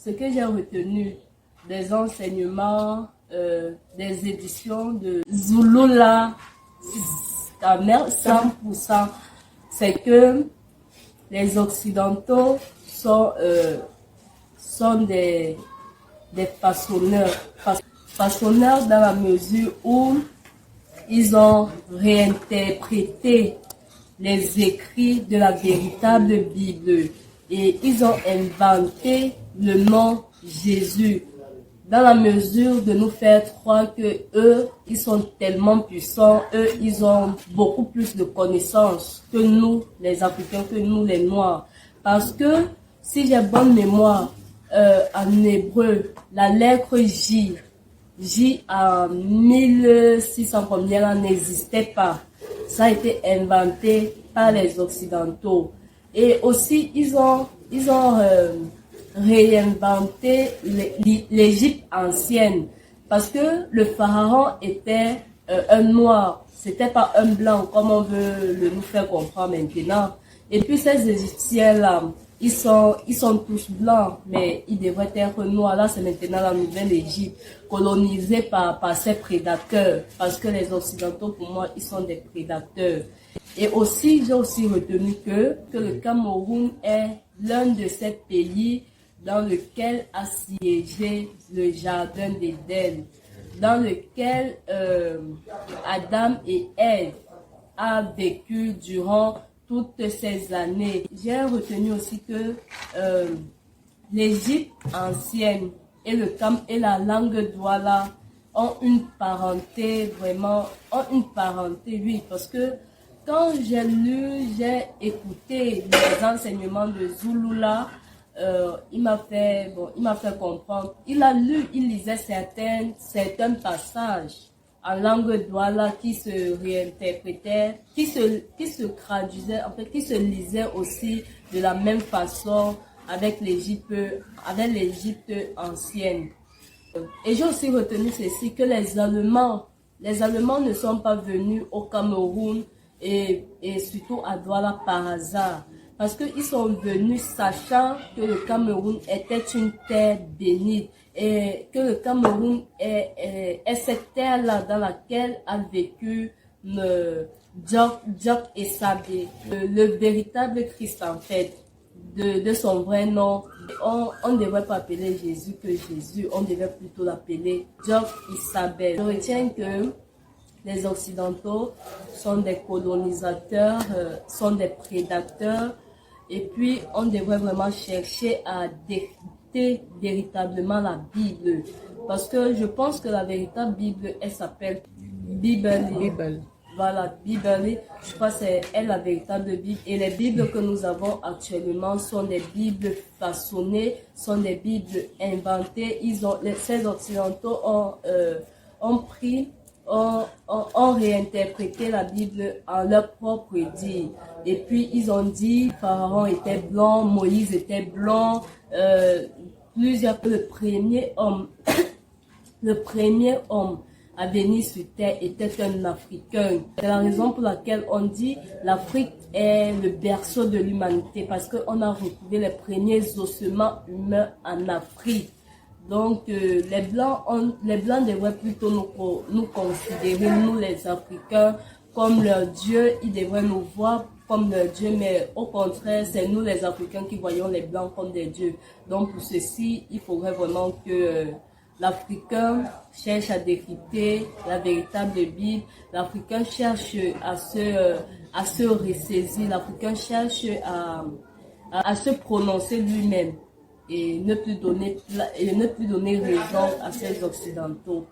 ce que j'ai retenu des enseignements, des éditions de Zulula Stammer 100%, c'est que les Occidentaux sont des façonneurs. Façonneurs dans la mesure où ils ont réinterprété les écrits de la véritable Bible et ils ont inventé le nom Jésus dans la mesure de nous faire croire que eux, ils sont tellement puissants, eux, ils ont beaucoup plus de connaissances que nous, les Africains, que nous, les Noirs. Parce que, si j'ai bonne mémoire, en hébreu, la lettre J en 1600 combien n'existait pas. Ça a été inventé par les Occidentaux. Et aussi, ils ont réinventé l'Égypte ancienne. Parce que le pharaon était un noir. C'était pas un blanc comme on veut nous faire comprendre maintenant. Et puis ces Égyptiens-là, ils sont tous blancs, mais ils devraient être noirs. Là, c'est maintenant la nouvelle Égypte, colonisée par ces prédateurs. Parce que les Occidentaux, pour moi, ils sont des prédateurs. Et aussi, j'ai aussi retenu que le Cameroun est l'un de ces pays dans lequel a siégé le jardin d'Éden, dans lequel Adam et Ève a vécu durant toutes ces années. J'ai retenu aussi que l'Égypte ancienne et la langue douala ont une parenté, oui, parce que quand j'ai écouté les enseignements de Zulula, il m'a fait comprendre. Il lisait certains passages en langue douala qui se réinterprétaient, qui se traduisaient, en fait, qui se lisaient aussi de la même façon avec l'Égypte ancienne. Et j'ai aussi retenu ceci, que les Allemands ne sont pas venus au Cameroun et surtout à Douala par hasard. Parce qu'ils sont venus sachant que le Cameroun était une terre bénite et que le Cameroun est cette terre-là dans laquelle a vécu Diop et Sabé, le véritable Christ en fait, de son vrai nom. On ne devrait pas appeler Jésus que Jésus, on devrait plutôt l'appeler Diop et Sabé. Je retiens que les Occidentaux sont des colonisateurs, sont des prédateurs. Et puis, on devrait vraiment chercher à décrypter véritablement la Bible. Parce que je pense que la véritable Bible, elle s'appelle Bible. Voilà, Bible. Je crois que c'est elle la véritable Bible. Et les Bibles que nous avons actuellement sont des Bibles façonnées, sont des Bibles inventées. Ces Occidentaux ont réinterprété la Bible en leur propre dit. Et puis ils ont dit Pharaon était blanc, Moïse était blanc, le premier homme à venir sur terre était un Africain. C'est la raison pour laquelle on dit l'Afrique est le berceau de l'humanité, parce qu'on a retrouvé les premiers ossements humains en Afrique. Donc, les Blancs devraient plutôt nous considérer, nous les Africains, comme leur Dieu. Ils devraient nous voir comme leur Dieu, mais au contraire, c'est nous les Africains qui voyons les Blancs comme des dieux. Donc, pour ceci, il faudrait vraiment que l'Africain cherche à décrypter la véritable Bible. L'Africain cherche à se ressaisir. L'Africain cherche à se prononcer lui-même. Et ne plus donner raison à ces Occidentaux.